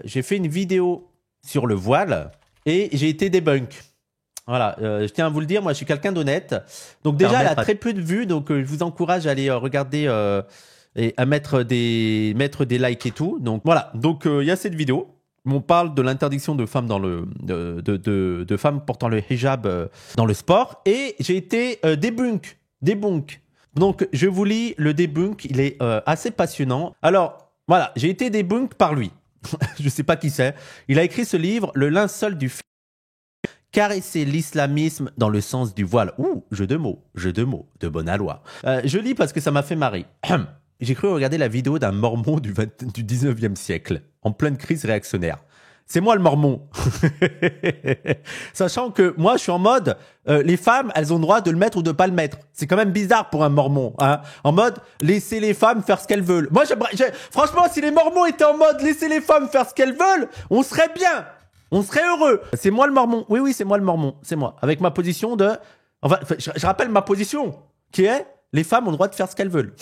J'ai fait une vidéo sur le voile et j'ai été débunk. Voilà, je tiens à vous le dire, moi je suis quelqu'un d'honnête. Donc déjà, elle a très peu de vues, donc je vous encourage à aller regarder et à mettre des likes et tout. Donc voilà, donc il y a cette vidéo. On parle de l'interdiction de femmes dans le de femmes portant le hijab dans le sport et j'ai été débunk. Donc je vous lis le débunk, il est assez passionnant. Alors voilà, j'ai été débunk par lui. Je sais pas qui c'est. Il a écrit ce livre, Le linceul du caresser l'islamisme dans le sens du voile. Ouh, jeu de mots, de bonne aloi. Je lis parce que ça m'a fait marrer. J'ai cru regarder la vidéo d'un mormon du 19e siècle, en pleine crise réactionnaire. C'est moi le mormon. Sachant que moi, je suis en mode, les femmes, elles ont le droit de le mettre ou de pas le mettre. C'est quand même bizarre pour un mormon. Hein. En mode, laissez les femmes faire ce qu'elles veulent. Moi, franchement, si les mormons étaient en mode, laissez les femmes faire ce qu'elles veulent, on serait bien. On serait heureux. C'est moi le mormon. Oui, c'est moi le mormon. C'est moi. Avec ma position de... Enfin, je rappelle ma position, qui est, les femmes ont le droit de faire ce qu'elles veulent.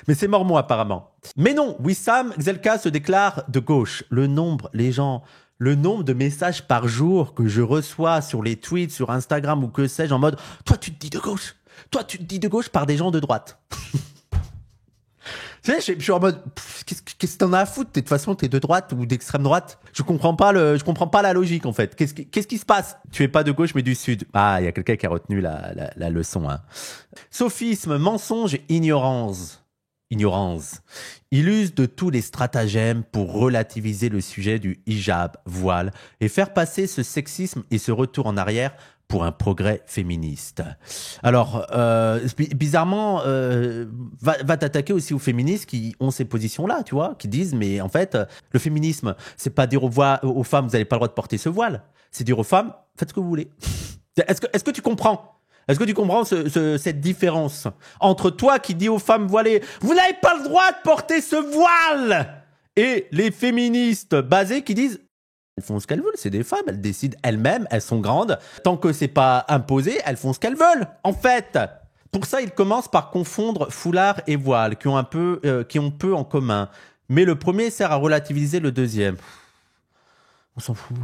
Mais c'est mormon apparemment. Mais non, Wissam Gzelka se déclare de gauche. Le nombre de messages par jour que je reçois sur les tweets, sur Instagram ou que sais-je, en mode « Toi, tu te dis de gauche. Toi, tu te dis de gauche par des gens de droite. » Tu sais, je suis en mode, qu'est-ce que t'en as à foutre? De toute façon, t'es de droite ou d'extrême droite. Je comprends pas la logique, en fait. Qu'est-ce qui se passe? Tu es pas de gauche, mais du sud. Ah, il y a quelqu'un qui a retenu la leçon, hein. Sophisme, mensonge et ignorance. Il use de tous les stratagèmes pour relativiser le sujet du hijab, voile, et faire passer ce sexisme et ce retour en arrière pour un progrès féministe. Alors, bizarrement, va t'attaquer aussi aux féministes qui ont ces positions-là, tu vois, qui disent, mais en fait, le féminisme, c'est pas dire aux femmes, vous n'avez pas le droit de porter ce voile. C'est dire aux femmes, faites ce que vous voulez. Est-ce que tu comprends? Est-ce que tu comprends cette différence entre toi qui dis aux femmes voilées, vous n'avez pas le droit de porter ce voile, et les féministes basées qui disent, elles font ce qu'elles veulent, c'est des femmes, elles décident elles-mêmes, elles sont grandes. Tant que c'est pas imposé, elles font ce qu'elles veulent, en fait. Pour ça, ils commencent par confondre foulard et voile, qui ont peu en commun. Mais le premier sert à relativiser le deuxième. On s'en fout.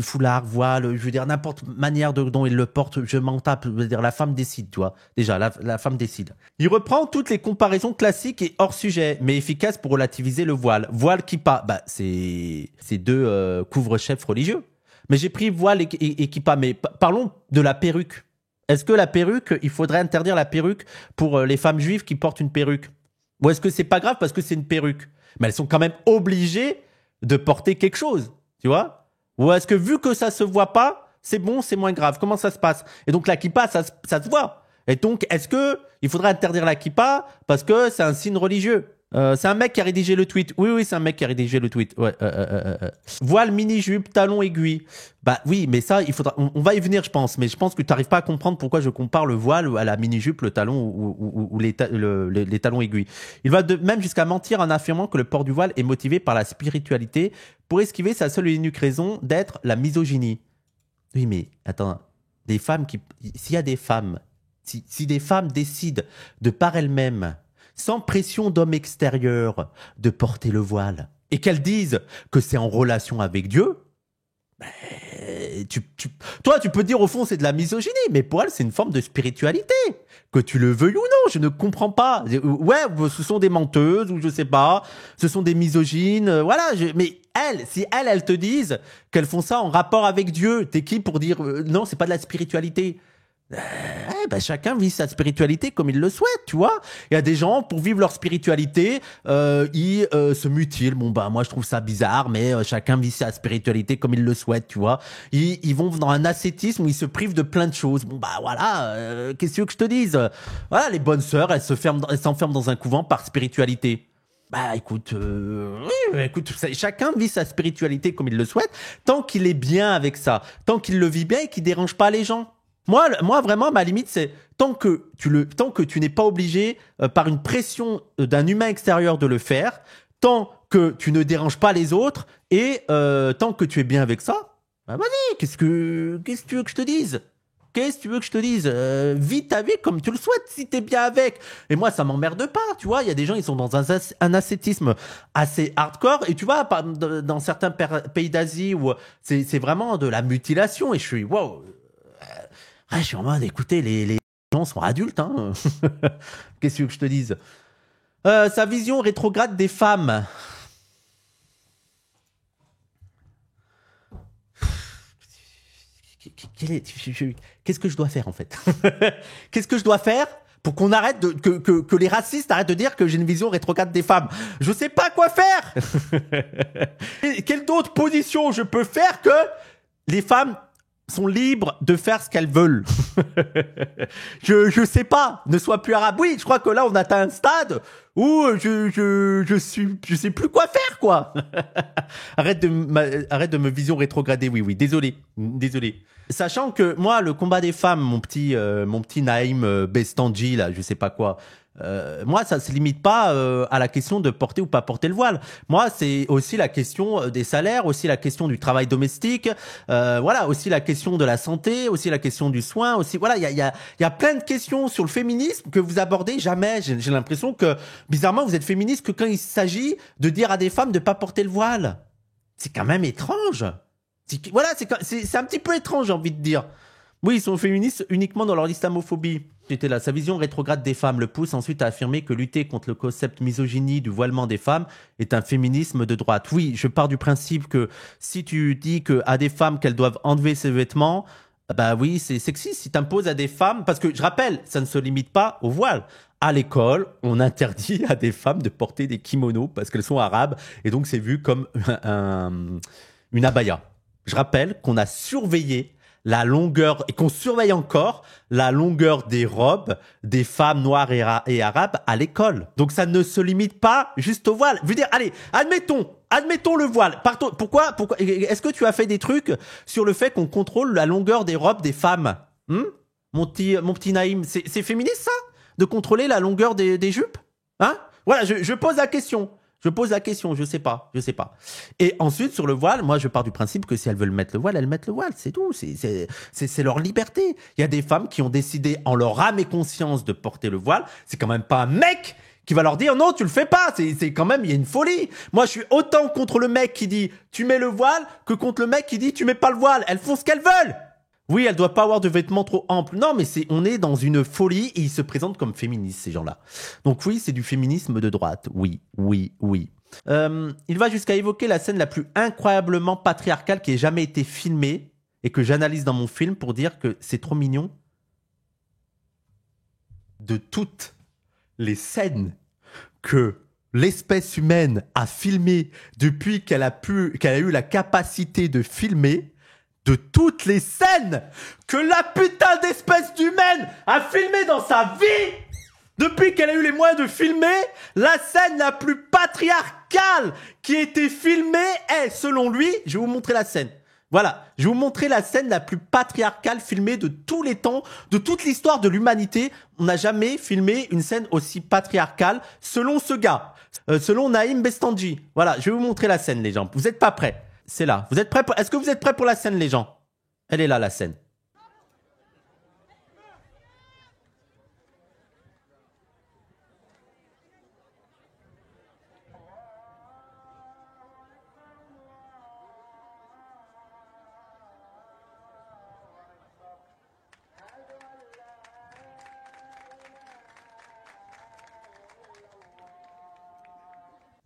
Foulard, voile, je veux dire, n'importe manière dont il le porte, je m'en tape. Je veux dire, la femme décide, tu vois. Déjà, la femme décide. Il reprend toutes les comparaisons classiques et hors sujet, mais efficaces pour relativiser le voile. Voile kippa, bah, c'est deux couvre-chefs religieux. Mais j'ai pris voile et kippa, mais parlons de la perruque. Est-ce que la perruque, il faudrait interdire la perruque pour les femmes juives qui portent une perruque? Ou est-ce que c'est pas grave parce que c'est une perruque? Mais elles sont quand même obligées de porter quelque chose. Tu vois? Ou est-ce que vu que ça se voit pas, c'est bon, c'est moins grave? Comment ça se passe? Et donc la kippa, ça se voit. Et donc, est-ce que il faudrait interdire la kippa parce que c'est un signe religieux? C'est un mec qui a rédigé le tweet. Oui, c'est un mec qui a rédigé le tweet. Ouais. Voile, mini-jupe, talon aiguille. Bah oui, mais ça, il faudra. On va y venir, je pense. Mais je pense que tu n'arrives pas à comprendre pourquoi je compare le voile à la mini-jupe, le talon ou les talons aiguilles. Il va même jusqu'à mentir en affirmant que le port du voile est motivé par la spiritualité pour esquiver sa seule et unique raison d'être la misogynie. Oui, mais attends, s'il y a des femmes, si des femmes décident de par elles-mêmes, sans pression d'hommes extérieurs, de porter le voile, et qu'elles disent que c'est en relation avec Dieu, ben, toi, tu peux dire au fond c'est de la misogynie, mais pour elles, c'est une forme de spiritualité. Que tu le veuilles ou non, je ne comprends pas. Ouais, ce sont des menteuses, ou je sais pas, ce sont des misogynes, voilà. Mais si elles te disent qu'elles font ça en rapport avec Dieu, t'es qui pour dire non, c'est pas de la spiritualité? Chacun vit sa spiritualité comme il le souhaite, tu vois. Il y a des gens, pour vivre leur spiritualité, ils se mutilent. Bon, moi, je trouve ça bizarre, mais chacun vit sa spiritualité comme il le souhaite, tu vois. Ils vont dans un ascétisme où ils se privent de plein de choses. Bon, voilà, qu'est-ce que tu veux que je te dise? Voilà, les bonnes sœurs, elles s'enferment dans un couvent par spiritualité. Écoute, chacun vit sa spiritualité comme il le souhaite, tant qu'il est bien avec ça, tant qu'il le vit bien et qu'il dérange pas les gens. Moi, vraiment, ma limite, c'est tant que tu n'es pas obligé par une pression d'un humain extérieur de le faire, tant que tu ne déranges pas les autres et tant que tu es bien avec ça, vas-y, qu'est-ce que tu veux que je te dise? Qu'est-ce que tu veux que je te dise? Vis ta vie comme tu le souhaites, si t'es bien avec. Et moi, ça m'emmerde pas, tu vois. Il y a des gens, ils sont dans un ascétisme assez hardcore. Et tu vois, dans certains pays d'Asie où c'est vraiment de la mutilation. Et je suis, wow. Je suis en mode, écoutez, les gens sont adultes, hein. Qu'est-ce que tu veux que je te dise? Sa vision rétrograde des femmes. Qu'est-ce que je dois faire en fait? Qu'est-ce que je dois faire pour qu'on arrête que les racistes arrêtent de dire que j'ai une vision rétrograde des femmes? Je sais pas quoi faire. Quelle autre position je peux faire que les femmes sont libres de faire ce qu'elles veulent? Je sais pas. Ne sois plus arabe. Oui, je crois que là on atteint un stade où je sais plus quoi faire, quoi. arrête de me vision rétrograder. Oui, désolé. Sachant que moi, le combat des femmes, mon petit Naïm Bestandji, là, je sais pas quoi, moi, ça se limite pas à la question de porter ou pas porter le voile. Moi, c'est aussi la question des salaires, aussi la question du travail domestique, voilà, aussi la question de la santé, aussi la question du soin, aussi, voilà, il y a plein de questions sur le féminisme que vous abordez jamais. J'ai l'impression que, bizarrement, vous êtes féministe que quand il s'agit de dire à des femmes de pas porter le voile. C'est quand même étrange. Voilà, c'est un petit peu étrange, j'ai envie de dire. Oui, ils sont féministes uniquement dans leur islamophobie. J'étais là. Sa vision rétrograde des femmes le pousse ensuite à affirmer que lutter contre le concept misogynie du voilement des femmes est un féminisme de droite. Oui, je pars du principe que si tu dis à des femmes qu'elles doivent enlever ses vêtements, bah oui, c'est sexiste. Si t'imposes à des femmes, parce que je rappelle, ça ne se limite pas au voile. À l'école, on interdit à des femmes de porter des kimonos parce qu'elles sont arabes et donc c'est vu comme une abaya. Je rappelle qu'on a surveillé la longueur, et qu'on surveille encore la longueur des robes des femmes noires et arabes à l'école. Donc ça ne se limite pas juste au voile. Je veux dire, allez, admettons le voile. Pourquoi, est-ce que tu as fait des trucs sur le fait qu'on contrôle la longueur des robes des femmes? Mon petit Naïm, c'est féministe ça? De contrôler la longueur des jupes? Hein? Voilà, je pose la question. Je sais pas. Et ensuite, sur le voile, moi, je pars du principe que si elles veulent mettre le voile, elles mettent le voile, c'est tout. C'est leur liberté. Il y a des femmes qui ont décidé, en leur âme et conscience, de porter le voile. C'est quand même pas un mec qui va leur dire non, tu le fais pas. C'est quand même, il y a une folie. Moi, je suis autant contre le mec qui dit tu mets le voile que contre le mec qui dit tu mets pas le voile. Elles font ce qu'elles veulent. Oui, elle doit pas avoir de vêtements trop amples. Non, mais on est dans une folie et ils se présentent comme féministes, ces gens-là. Donc oui, c'est du féminisme de droite. Oui. Il va jusqu'à évoquer la scène la plus incroyablement patriarcale qui ait jamais été filmée et que j'analyse dans mon film pour dire que c'est trop mignon. De toutes les scènes que l'espèce humaine a filmées depuis qu'elle a eu la capacité de filmer, de toutes les scènes que la putain d'espèce d'humaine a filmé dans sa vie, depuis qu'elle a eu les moyens de filmer, la scène la plus patriarcale qui a été filmée est, selon lui, je vais vous montrer la scène. Voilà, je vais vous montrer la scène la plus patriarcale filmée de tous les temps, de toute l'histoire de l'humanité. On n'a jamais filmé une scène aussi patriarcale, selon ce gars, selon Naïm Bestandji. Voilà, je vais vous montrer la scène, les gens. Vous n'êtes pas prêts? C'est là. Est-ce que vous êtes prêts pour la scène, les gens? Elle est là, la scène.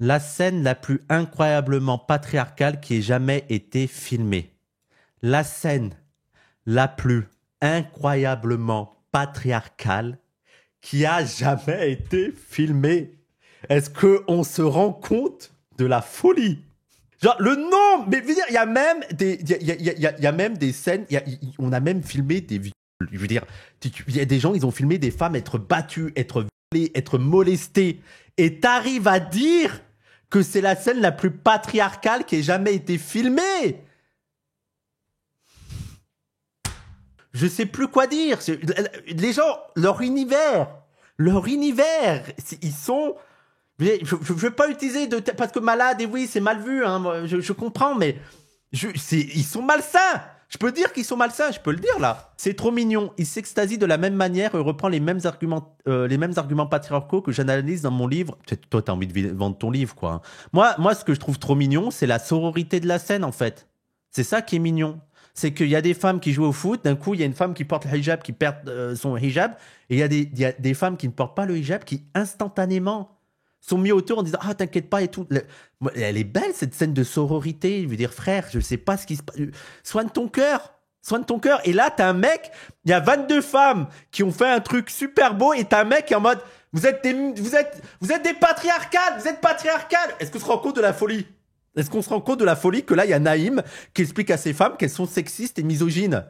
La scène la plus incroyablement patriarcale qui ait jamais été filmée. La scène la plus incroyablement patriarcale qui a jamais été filmée. Est-ce qu'on se rend compte de la folie? Genre, le nombre, mais je veux dire, il y a même il y a même des scènes, on a même filmé des viols. Je veux dire, il y a des gens, ils ont filmé des femmes être battues, être violées, être molestées. Et t'arrives à dire que c'est la scène la plus patriarcale qui ait jamais été filmée. Je sais plus quoi dire. Les gens, leur univers, ils sont... Je veux pas utiliser parce que malade, et oui, c'est mal vu, hein, je comprends, mais ils sont malsains. Je peux dire qu'ils sont malsains, je peux le dire là. C'est trop mignon. Il s'extasie de la même manière et reprend les mêmes arguments patriarcaux que j'analyse dans mon livre. Toi, t'as envie de vendre ton livre, quoi. Moi, ce que je trouve trop mignon, c'est la sororité de la scène, en fait. C'est ça qui est mignon. C'est qu'il y a des femmes qui jouent au foot, d'un coup, il y a une femme qui porte le hijab, qui perd son hijab, et il y a des femmes qui ne portent pas le hijab, qui instantanément sont mis autour en disant « Ah, t'inquiète pas et tout ». Elle est belle, cette scène de sororité. Je veux dire, frère, je sais pas ce qui se passe. Soigne ton cœur. Soigne ton cœur. Et là, t'as un mec, il y a 22 femmes qui ont fait un truc super beau et t'as un mec qui est en mode « Vous êtes des patriarcales, vous êtes patriarcales ». Est-ce qu'on se rend compte de la folie? Est-ce qu'on se rend compte de la folie que là, il y a Naïm qui explique à ces femmes qu'elles sont sexistes et misogynes?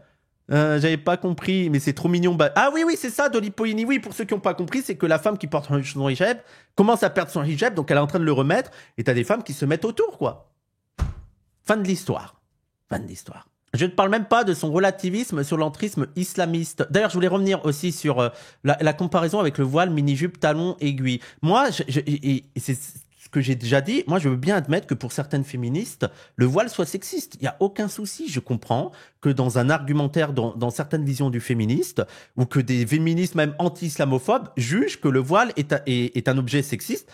J'avais pas compris, mais c'est trop mignon. Ah oui, c'est ça, Dolly Poini. Oui, pour ceux qui n'ont pas compris, c'est que la femme qui porte son hijab commence à perdre son hijab, donc elle est en train de le remettre, et t'as des femmes qui se mettent autour, quoi. Fin de l'histoire. Fin de l'histoire. Je ne parle même pas de son relativisme sur l'entrisme islamiste. D'ailleurs, je voulais revenir aussi sur la comparaison avec le voile, mini-jupe, talon, aiguille. Moi, c'est ce que j'ai déjà dit, moi je veux bien admettre que pour certaines féministes, le voile soit sexiste. Il n'y a aucun souci. Je comprends que dans un argumentaire, dans certaines visions du féministe, ou que des féministes même anti-islamophobes jugent que le voile est un objet sexiste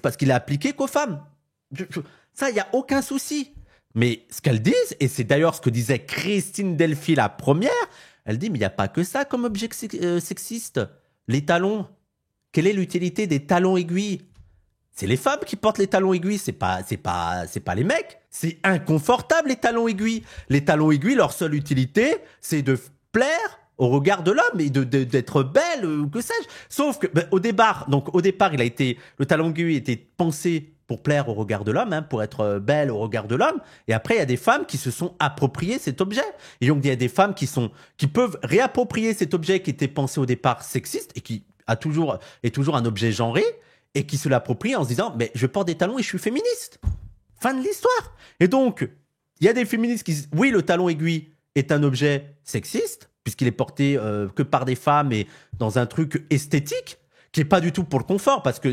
parce qu'il est appliqué qu'aux femmes. Ça, il n'y a aucun souci. Mais ce qu'elles disent, et c'est d'ailleurs ce que disait Christine Delphi la première, elle dit mais il n'y a pas que ça comme objet sexiste. Les talons. Quelle est l'utilité des talons aiguilles? C'est les femmes qui portent les talons aiguilles, c'est pas les mecs. C'est inconfortable les talons aiguilles. Les talons aiguilles, leur seule utilité, c'est de plaire au regard de l'homme et d'être belle ou que sais-je. Sauf que au départ, le talon aiguille était pensé pour plaire au regard de l'homme, pour être belle au regard de l'homme. Et après, il y a des femmes qui se sont appropriées cet objet. Et donc, il y a des femmes qui peuvent réapproprier cet objet qui était pensé au départ sexiste et qui est toujours un objet genré, et qui se l'approprie en se disant « mais je porte des talons et je suis féministe ». Fin de l'histoire. Et donc, il y a des féministes qui disent « oui, le talon aiguille est un objet sexiste, puisqu'il est porté que par des femmes et dans un truc esthétique, qui est pas du tout pour le confort, parce que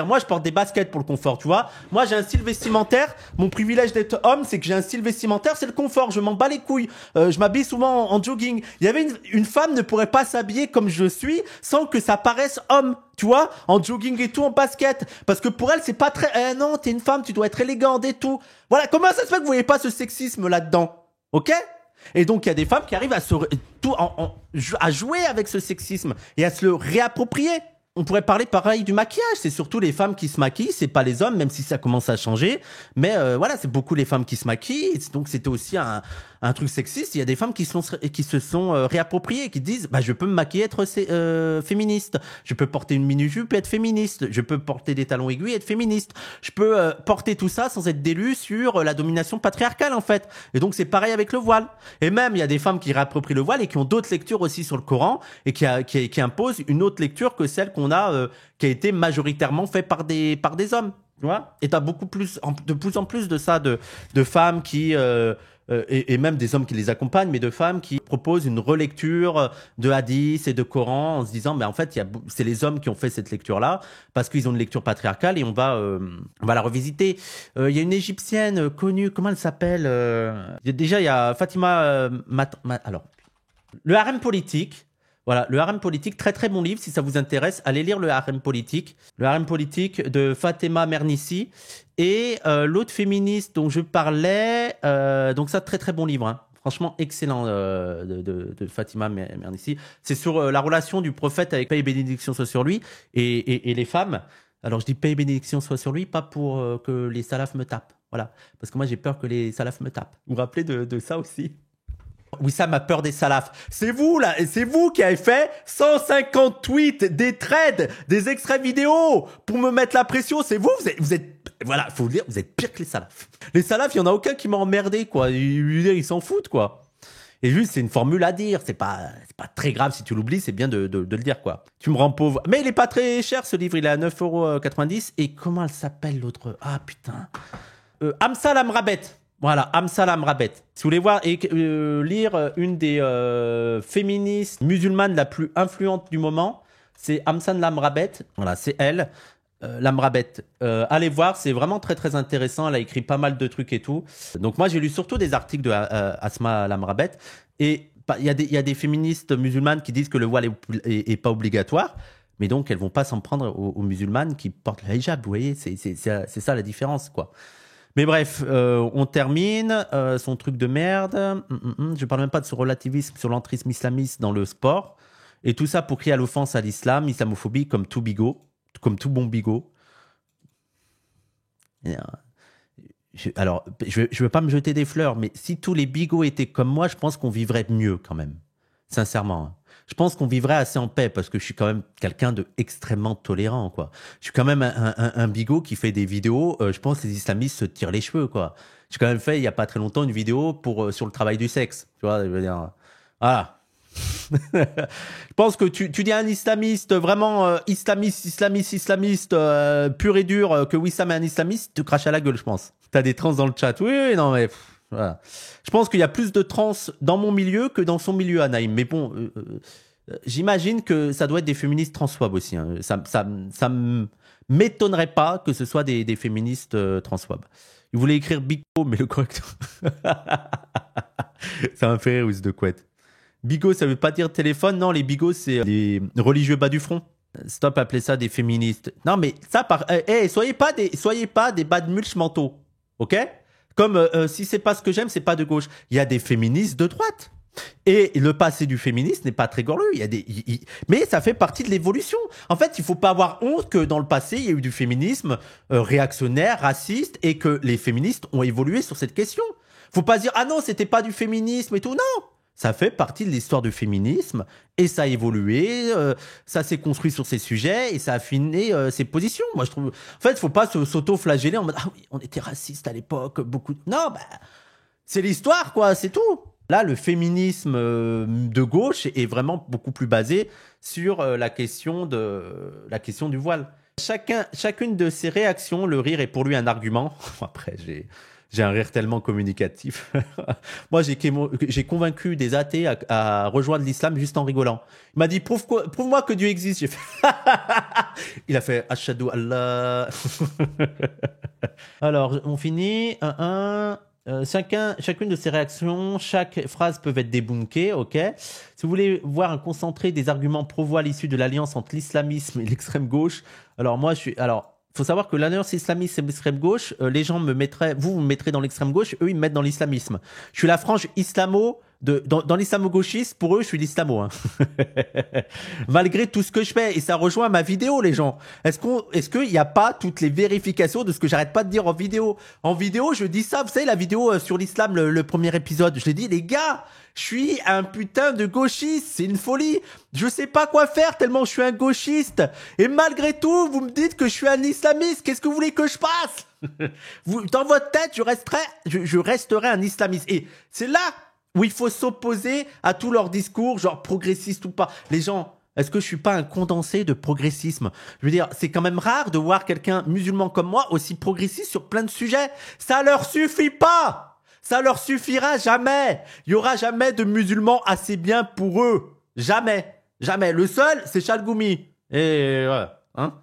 moi, je porte des baskets pour le confort, tu vois. Moi, j'ai un style vestimentaire. Mon privilège d'être homme, c'est que j'ai un style vestimentaire, c'est le confort. Je m'en bats les couilles. Je m'habille souvent en jogging. Il y avait une femme ne pourrait pas s'habiller comme je suis sans que ça paraisse homme, tu vois, en jogging et tout, en basket. Parce que pour elle, c'est pas très, non, t'es une femme, tu dois être élégante et tout. Voilà. Comment ça se fait que vous voyez pas ce sexisme là-dedans? Ok? Et donc, il y a des femmes qui arrivent à jouer avec ce sexisme et à se le réapproprier. On pourrait parler pareil du maquillage. C'est surtout les femmes qui se maquillent, c'est pas les hommes, même si ça commence à changer. Mais voilà, c'est beaucoup les femmes qui se maquillent. Donc c'était aussi un truc sexiste. Il y a des femmes qui se sont réappropriées, qui disent bah je peux me maquiller, être féministe. Je peux porter une mini-jupe et être féministe. Je peux porter des talons aiguilles et être féministe. Je peux porter tout ça sans être délu sur la domination patriarcale en fait. Et donc c'est pareil avec le voile. Et même il y a des femmes qui réapproprient le voile et qui ont d'autres lectures aussi sur le Coran et qui imposent une autre lecture que celle qu'on a, qui a été majoritairement fait par des hommes, tu vois. Et t'as de plus en plus de ça, de femmes qui et même des hommes qui les accompagnent, mais de femmes qui proposent une relecture de hadiths et de Coran en se disant, mais en fait, c'est les hommes qui ont fait cette lecture-là parce qu'ils ont une lecture patriarcale et on va la revisiter. Il y a une égyptienne connue, comment elle s'appelle déjà, il y a Fatima alors, le harem politique. Voilà, le harem politique, très très bon livre, si ça vous intéresse, allez lire le harem politique de Fatima Mernissi, et l'autre féministe dont je parlais, donc ça très très bon livre, hein. Franchement excellent de Fatima Mernissi, c'est sur la relation du prophète avec paix et bénédiction soit sur lui, et les femmes. Alors je dis paix et bénédiction soit sur lui, pas pour que les salafs me tapent, voilà, parce que moi j'ai peur que les salafs me tapent. Vous vous rappelez de ça aussi? Wissam a peur des salafs. C'est vous, là, et c'est vous qui avez fait 150 tweets, des threads, des extraits vidéo pour me mettre la pression. C'est vous, voilà, faut vous dire, vous êtes pire que les salafs. Les salafs, il y en a aucun qui m'a emmerdé, quoi. Ils s'en foutent, quoi. Et juste, c'est une formule à dire. C'est pas très grave si tu l'oublies, c'est bien de le dire, quoi. Tu me rends pauvre. Mais il est pas très cher, ce livre, il est à 9,90 €. Et comment elle s'appelle, l'autre? Ah, putain. Amsal Amrabet. Voilà, Amsal Amrabet. Si vous voulez voir et lire une des féministes musulmanes la plus influente du moment, c'est Amsal Amrabet. Voilà, c'est elle. Lamrabet. Allez voir, c'est vraiment très très intéressant. Elle a écrit pas mal de trucs et tout. Donc moi j'ai lu surtout des articles de Asma Lamrabet. Et bah, il y a des féministes musulmanes qui disent que le voile est pas obligatoire. Mais donc elles vont pas s'en prendre aux musulmanes qui portent le hijab. Vous voyez, c'est ça la différence, quoi. Mais bref, on termine son truc de merde. Je parle même pas de ce relativisme sur l'entrisme islamiste dans le sport. Et tout ça pour crier à l'offense à l'islam, islamophobie, comme tout bigot, comme tout bon bigot. Alors, je veux pas me jeter des fleurs, mais si tous les bigots étaient comme moi, je pense qu'on vivrait mieux quand même. Sincèrement. Hein. Je pense qu'on vivrait assez en paix parce que je suis quand même quelqu'un de extrêmement tolérant, quoi. Je suis quand même un bigot qui fait des vidéos. Je pense que les islamistes se tirent les cheveux, quoi. J'ai quand même fait il y a pas très longtemps une vidéo sur le travail du sexe. Tu vois, je veux dire, voilà. Je pense que tu dis à un islamiste vraiment islamiste pur et dur que Wissam est un islamiste, tu craches à la gueule, je pense. T'as des trans dans le chat. Oui, oui, non mais voilà. Je pense qu'il y a plus de trans dans mon milieu que dans son milieu, Anaïm. Mais bon, j'imagine que ça doit être des féministes transphobes aussi. Hein. Ça m'étonnerait pas que ce soit des féministes transphobes. Il voulait écrire Bigot, mais le correcteur. Ça m'a fait rire, de couette. Bigot, ça veut pas dire téléphone. Non, les bigots, c'est les religieux bas du front. Stop, appelez ça des féministes. Non, mais ça, soyez pas des bad mulch mentaux. OK? Comme si c'est pas ce que j'aime, c'est pas de gauche. Il y a des féministes de droite. Et le passé du féminisme n'est pas très glorieux. Mais ça fait partie de l'évolution. En fait, il faut pas avoir honte que dans le passé, il y a eu du féminisme réactionnaire, raciste, et que les féministes ont évolué sur cette question. Faut pas dire, ah non, c'était pas du féminisme et tout. Non! Ça fait partie de l'histoire du féminisme et ça a évolué, ça s'est construit sur ces sujets et ça a affiné ses positions. Moi, je trouve. En fait, il faut pas s'auto-flageller en mode ah oui, on était raciste à l'époque, beaucoup. Non, bah c'est l'histoire, quoi, c'est tout. Là, le féminisme de gauche est vraiment beaucoup plus basé sur la question du voile. Chacune de ses réactions, le rire est pour lui un argument. Après, j'ai un rire tellement communicatif. Moi, j'ai convaincu des athées à rejoindre l'islam juste en rigolant. Il m'a dit, prouve-moi que Dieu existe. J'ai fait, il a fait, Ashhadu Allah. Alors, on finit. Chacune de ces réactions, chaque phrase peut être débunkée, ok. Si vous voulez voir un concentré des arguments pro-voile issus de l'alliance entre l'islamisme et l'extrême gauche, faut savoir que l'alliance islamiste et l'extrême gauche, les gens vous me mettrez dans l'extrême gauche, eux ils me mettent dans l'islamisme. Je suis la frange dans l'islamo-gauchiste, pour eux je suis l'islamo. Hein. Malgré tout ce que je fais, et ça rejoint ma vidéo les gens. Est-ce qu'il n'y a pas toutes les vérifications de ce que j'arrête pas de dire en vidéo? En vidéo je dis ça, vous savez la vidéo sur l'islam, le premier épisode, je l'ai dit les gars, je suis un putain de gauchiste, c'est une folie. Je sais pas quoi faire tellement je suis un gauchiste. Et malgré tout, vous me dites que je suis un islamiste. Qu'est-ce que vous voulez que je fasse? Dans votre tête, je resterai un islamiste. Et c'est là où il faut s'opposer à tous leurs discours, genre progressiste ou pas. Les gens, est-ce que je suis pas un condensé de progressisme? Je veux dire, c'est quand même rare de voir quelqu'un musulman comme moi aussi progressiste sur plein de sujets. Ça leur suffit pas! Ça leur suffira jamais. Il y aura jamais de musulmans assez bien pour eux. Jamais. Jamais. Le seul, c'est Chalgoumi. Et voilà. Hein?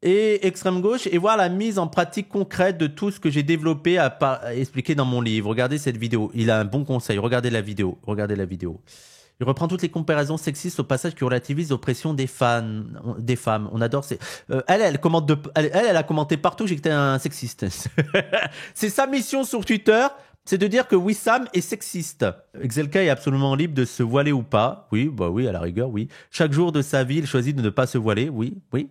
Et extrême gauche. Et voir la mise en pratique concrète de tout ce que j'ai développé à expliquer dans mon livre. Regardez cette vidéo. Il a un bon conseil. Regardez la vidéo. Regardez la vidéo. Il reprend toutes les comparaisons sexistes au passage qui relativise l'oppression des femmes. On adore ces... Elle a commenté partout que j'étais un sexiste. C'est sa mission sur Twitter. C'est de dire que Wissam est sexiste. Exelka est absolument libre de se voiler ou pas. Oui, bah oui, à la rigueur, oui. Chaque jour de sa vie, il choisit de ne pas se voiler. Oui, oui.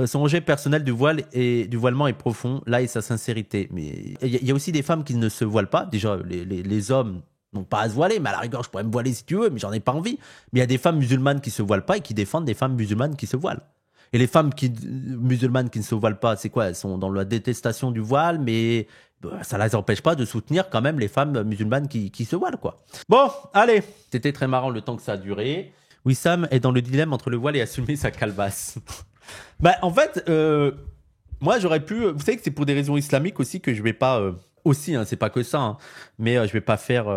Son rejet personnel du voile et du voilement est profond. Là est sa sincérité. Mais il y a aussi des femmes qui ne se voilent pas. Déjà, les hommes n'ont pas à se voiler. Mais à la rigueur, je pourrais me voiler si tu veux, mais j'en ai pas envie. Mais il y a des femmes musulmanes qui se voilent pas et qui défendent des femmes musulmanes qui se voilent. Et les femmes musulmanes qui ne se voilent pas, c'est quoi? Elles sont dans la détestation du voile, mais ça les empêche pas de soutenir quand même les femmes musulmanes qui se voilent, quoi. Bon, allez. C'était très marrant le temps que ça a duré. Wissam est dans le dilemme entre le voile et assumer sa calebasse. En fait, moi j'aurais pu... Vous savez que c'est pour des raisons islamiques aussi que je vais pas aussi, hein, c'est pas que ça. Hein. Mais je vais pas faire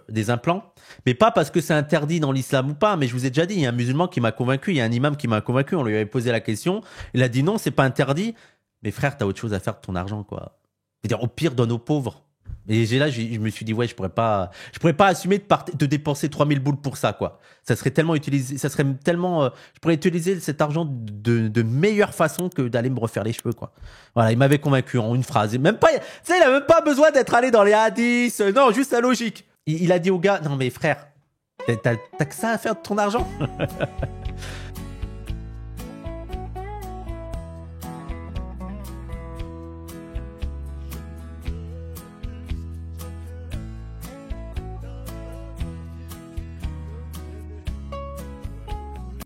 des implants. Mais pas parce que c'est interdit dans l'islam ou pas. Mais je vous ai déjà dit, il y a un musulman qui m'a convaincu, il y a un imam qui m'a convaincu. On lui avait posé la question. Il a dit non, c'est pas interdit. Mais frère, t'as autre chose à faire de ton argent, quoi. C'est-à-dire, au pire, donne aux pauvres. Et je me suis dit, ouais, je pourrais pas assumer de dépenser 3000 boules pour ça, quoi. Ça serait tellement utilisé, je pourrais utiliser cet argent de meilleure façon que d'aller me refaire les cheveux, quoi. Voilà, il m'avait convaincu en une phrase. Et même pas, tu sais, il a même pas besoin d'être allé dans les hadiths. Non, juste la logique. Il a dit au gars, non, mais frère, t'as que ça à faire de ton argent?